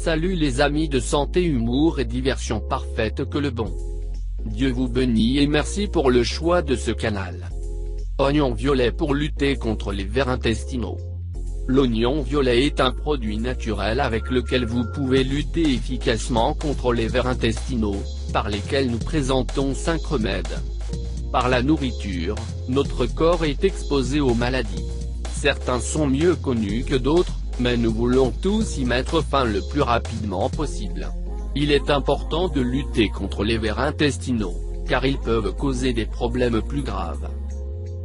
Salut les amis de santé, humour et diversion parfaite, que le bon Dieu vous bénisse et merci pour le choix de ce canal. Oignon violet pour lutter contre les vers intestinaux. L'oignon violet est un produit naturel avec lequel vous pouvez lutter efficacement contre les vers intestinaux, par lesquels nous présentons 5 remèdes. Par la nourriture, notre corps est exposé aux maladies. Certains sont mieux connus que d'autres, mais nous voulons tous y mettre fin le plus rapidement possible. Il est important de lutter contre les vers intestinaux, car ils peuvent causer des problèmes plus graves.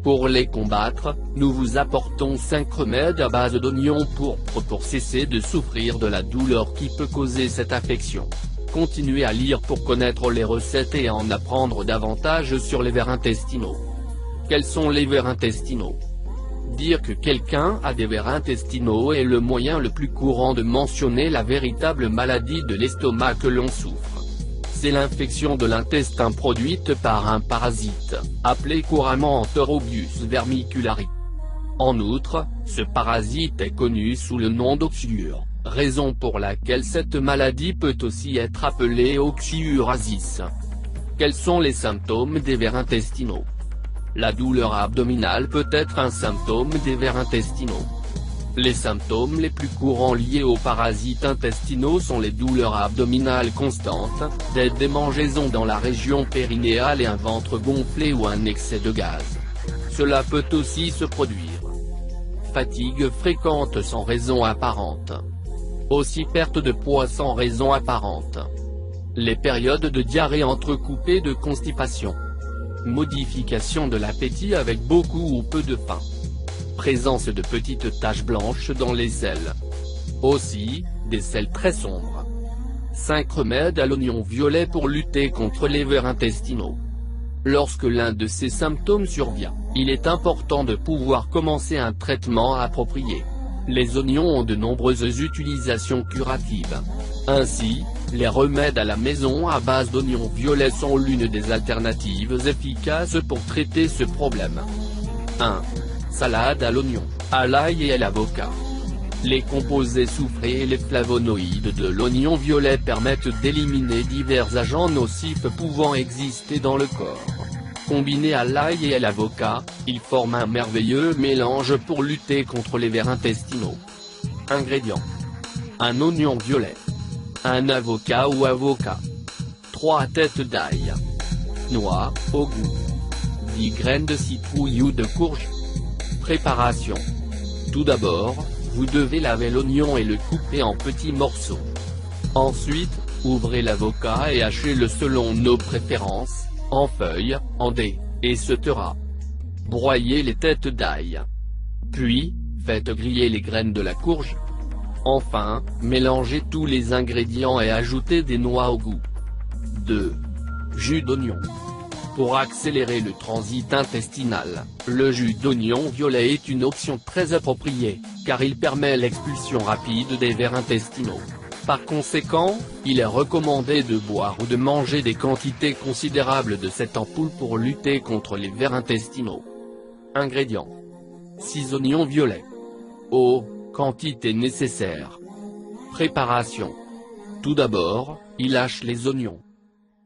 Pour les combattre, nous vous apportons 5 remèdes à base d'oignon pourpre pour cesser de souffrir de la douleur qui peut causer cette affection. Continuez à lire pour connaître les recettes et en apprendre davantage sur les vers intestinaux. Quels sont les vers intestinaux? Dire que quelqu'un a des vers intestinaux est le moyen le plus courant de mentionner la véritable maladie de l'estomac que l'on souffre. C'est l'infection de l'intestin produite par un parasite, appelé couramment Enterobius vermiculari. En outre, ce parasite est connu sous le nom d'oxyure, raison pour laquelle cette maladie peut aussi être appelée oxyurasis. Quels sont les symptômes des vers intestinaux? La douleur abdominale peut être un symptôme des vers intestinaux. Les symptômes les plus courants liés aux parasites intestinaux sont les douleurs abdominales constantes, des démangeaisons dans la région périnéale et un ventre gonflé ou un excès de gaz. Cela peut aussi se produire. Fatigue fréquente sans raison apparente. Aussi perte de poids sans raison apparente. Les périodes de diarrhée entrecoupées de constipation. Modification de l'appétit avec beaucoup ou peu de faim. Présence de petites taches blanches dans les selles. Aussi, des selles très sombres. 5 remèdes à l'oignon violet pour lutter contre les vers intestinaux. Lorsque l'un de ces symptômes survient, il est important de pouvoir commencer un traitement approprié. Les oignons ont de nombreuses utilisations curatives. Ainsi, les remèdes à la maison à base d'oignons violets sont l'une des alternatives efficaces pour traiter ce problème. 1. Salade à l'oignon, à l'ail et à l'avocat. Les composés soufrés et les flavonoïdes de l'oignon violet permettent d'éliminer divers agents nocifs pouvant exister dans le corps. Combinés à l'ail et à l'avocat, ils forment un merveilleux mélange pour lutter contre les vers intestinaux. Ingrédients. Un oignon violet. Un avocat ou avocat. 3 têtes d'ail. Noix, au goût. 10 graines de citrouille ou de courge. Préparation. Tout d'abord, vous devez laver l'oignon et le couper en petits morceaux. Ensuite, ouvrez l'avocat et hachez-le selon nos préférences, en feuilles, en dés, etc. Broyez les têtes d'ail. Puis, faites griller les graines de la courge. Enfin, mélangez tous les ingrédients et ajoutez des noix au goût. 2. Jus d'oignon. Pour accélérer le transit intestinal, le jus d'oignon violet est une option très appropriée, car il permet l'expulsion rapide des vers intestinaux. Par conséquent, il est recommandé de boire ou de manger des quantités considérables de cette ampoule pour lutter contre les vers intestinaux. Ingrédients. 6 oignons violets. Eau, quantité nécessaire. Préparation. Tout d'abord, il hache les oignons.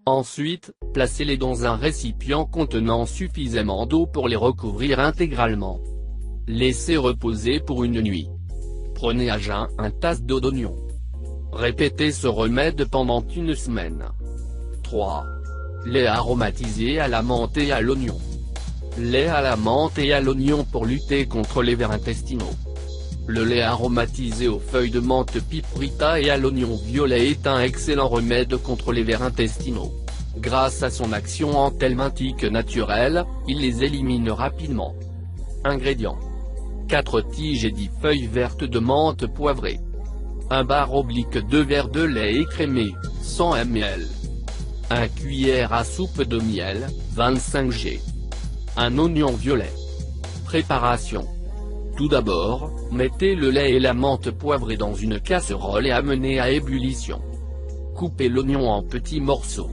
Ensuite, placez-les dans un récipient contenant suffisamment d'eau pour les recouvrir intégralement. Laissez reposer pour une nuit. Prenez à jeun 1 tasse d'eau d'oignon. Répétez ce remède pendant une semaine. 3. Lait aromatisé à la menthe et à l'oignon. Lait à la menthe et à l'oignon pour lutter contre les vers intestinaux. Le lait aromatisé aux feuilles de menthe piprita et à l'oignon violet est un excellent remède contre les vers intestinaux. Grâce à son action anthelmintique naturelle, il les élimine rapidement. Ingrédients. 4 tiges et 10 feuilles vertes de menthe poivrée. 1 bar oblique 2 verres de lait écrémé, 100 ml. 1 cuillère à soupe de miel, 25 g. Un oignon violet. Préparation. Tout d'abord, mettez le lait et la menthe poivrée dans une casserole et amenez à ébullition. Coupez l'oignon en petits morceaux.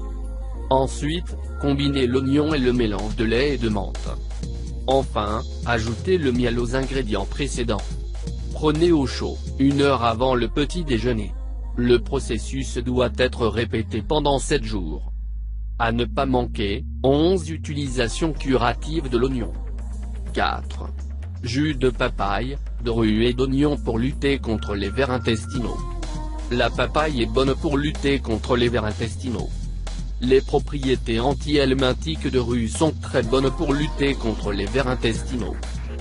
Ensuite, combinez l'oignon et le mélange de lait et de menthe. Enfin, ajoutez le miel aux ingrédients précédents. Prenez au chaud, 1 heure avant le petit déjeuner. Le processus doit être répété pendant 7 jours. À ne pas manquer, 11 utilisations curatives de l'oignon. 4. Jus de papaye, de rue et d'oignon pour lutter contre les vers intestinaux. La papaye est bonne pour lutter contre les vers intestinaux. Les propriétés anti-helminthiques de rue sont très bonnes pour lutter contre les vers intestinaux.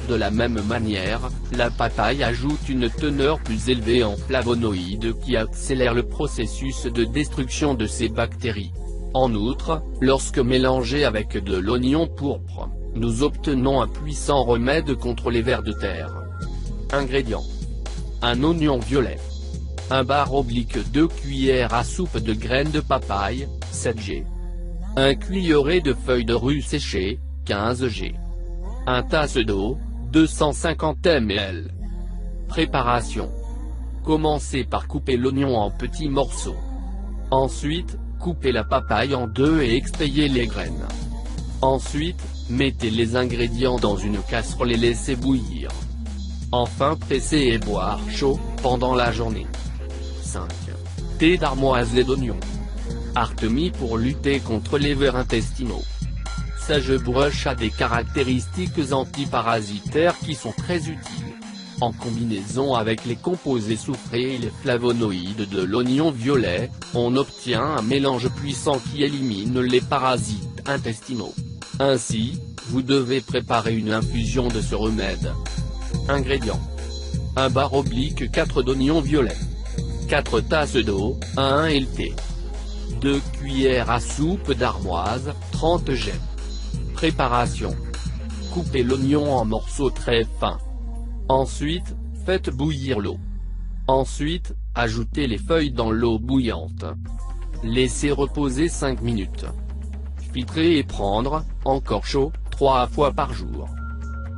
De la même manière, la papaye ajoute une teneur plus élevée en flavonoïdes qui accélère le processus de destruction de ces bactéries. En outre, lorsque mélangé avec de l'oignon pourpre, nous obtenons un puissant remède contre les vers de terre. Ingrédients. Un oignon violet. 1/2 cuillère à soupe de graines de papaye, 7 g. 1 cuillerée de feuilles de rue séchées, 15 g. 1 tasse d'eau, 250 ml. Préparation. Commencez par couper l'oignon en petits morceaux. Ensuite, coupez la papaye en deux et expayez les graines. Ensuite, mettez les ingrédients dans une casserole et laissez bouillir. Enfin pressez et boire chaud, pendant la journée. 5. Thé d'armoise et d'oignon. Artemie pour lutter contre les vers intestinaux. Sagebrush a des caractéristiques antiparasitaires qui sont très utiles. En combinaison avec les composés soufrés et les flavonoïdes de l'oignon violet, on obtient un mélange puissant qui élimine les parasites intestinaux. Ainsi, vous devez préparer une infusion de ce remède. Ingrédients. 1/4 d'oignon violet. 4 tasses d'eau, 1 lt. 2 cuillères à soupe d'armoise, 30 g. Préparation. Coupez l'oignon en morceaux très fins. Ensuite, faites bouillir l'eau. Ensuite, ajoutez les feuilles dans l'eau bouillante. Laissez reposer 5 minutes. Filtrer et prendre, encore chaud, 3 fois par jour.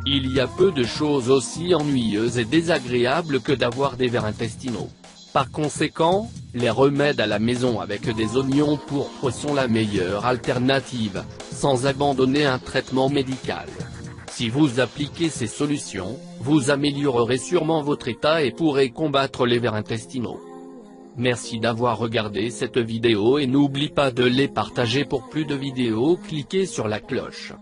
Il y a peu de choses aussi ennuyeuses et désagréables que d'avoir des vers intestinaux. Par conséquent, les remèdes à la maison avec des oignons pourpres sont la meilleure alternative, sans abandonner un traitement médical. Si vous appliquez ces solutions, vous améliorerez sûrement votre état et pourrez combattre les vers intestinaux. Merci d'avoir regardé cette vidéo et n'oublie pas de les partager pour plus de vidéos, cliquez sur la cloche.